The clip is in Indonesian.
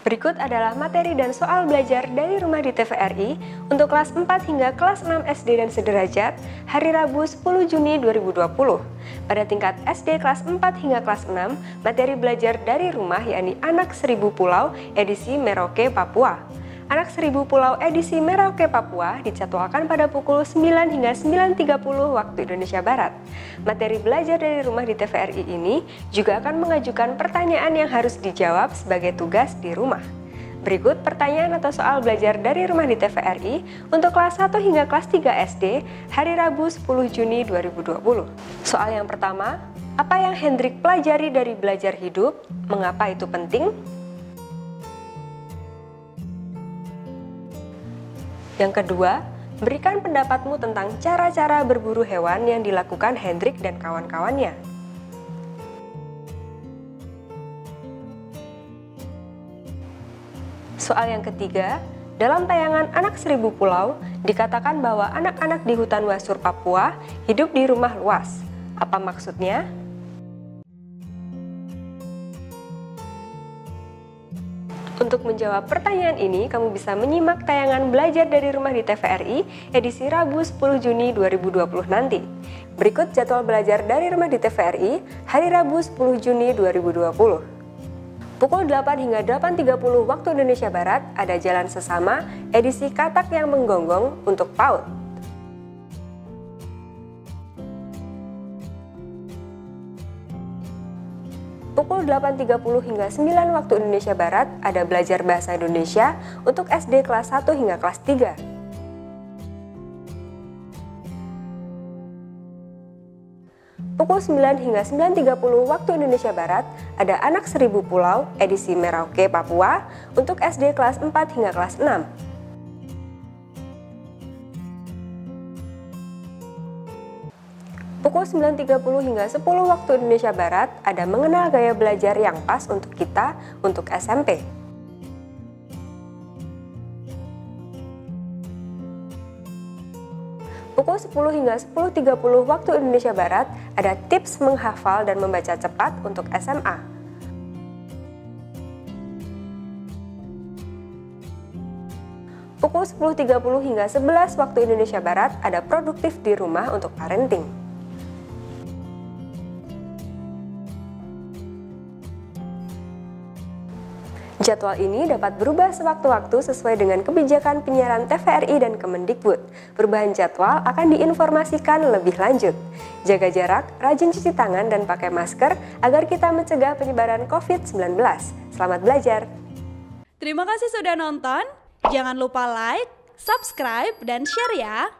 Berikut adalah materi dan soal belajar dari rumah di TVRI untuk kelas 4 hingga kelas 6 SD dan sederajat hari Rabu 10 Juni 2020. Pada tingkat SD kelas 4 hingga kelas 6, materi belajar dari rumah yakni Anak Seribu Pulau edisi Merauke, Papua. Anak Seribu Pulau edisi Merauke, Papua dijadwalkan pada pukul 9 hingga 9.30 waktu Indonesia Barat. Materi belajar dari rumah di TVRI ini juga akan mengajukan pertanyaan yang harus dijawab sebagai tugas di rumah. Berikut pertanyaan atau soal belajar dari rumah di TVRI untuk kelas 1 hingga kelas 3 SD hari Rabu 10 Juni 2020. Soal yang pertama, apa yang Hendrik pelajari dari belajar hidup? Mengapa itu penting? Yang kedua, berikan pendapatmu tentang cara-cara berburu hewan yang dilakukan Hendrik dan kawan-kawannya. Soal yang ketiga, dalam tayangan Anak Seribu Pulau, dikatakan bahwa anak-anak di hutan Wasur, Papua hidup di rumah luas. Apa maksudnya? Untuk menjawab pertanyaan ini, kamu bisa menyimak tayangan belajar dari rumah di TVRI edisi Rabu 10 Juni 2020 nanti. Berikut jadwal belajar dari rumah di TVRI hari Rabu 10 Juni 2020. Pukul 8 hingga 8.30 waktu Indonesia Barat ada Jalan Sesama edisi Katak yang Menggonggong untuk PAUD. Pukul 8.30 hingga 9 waktu Indonesia Barat ada Belajar Bahasa Indonesia untuk SD kelas 1 hingga kelas 3. Pukul 9 hingga 9.30 waktu Indonesia Barat ada Anak Seribu Pulau edisi Merauke, Papua untuk SD kelas 4 hingga kelas 6. Pukul 9.30 hingga 10 waktu Indonesia Barat ada Mengenal Gaya Belajar yang Pas untuk Kita untuk SMP. Pukul 10 hingga 10.30 waktu Indonesia Barat ada Tips Menghafal dan Membaca Cepat untuk SMA. Pukul 10.30 hingga 11 waktu Indonesia Barat ada Produktif di Rumah untuk Parenting. Jadwal ini dapat berubah sewaktu-waktu sesuai dengan kebijakan penyiaran TVRI dan Kemendikbud. Perubahan jadwal akan diinformasikan lebih lanjut. Jaga jarak, rajin cuci tangan, dan pakai masker agar kita mencegah penyebaran COVID-19. Selamat belajar! Terima kasih sudah nonton. Jangan lupa like, subscribe, dan share ya!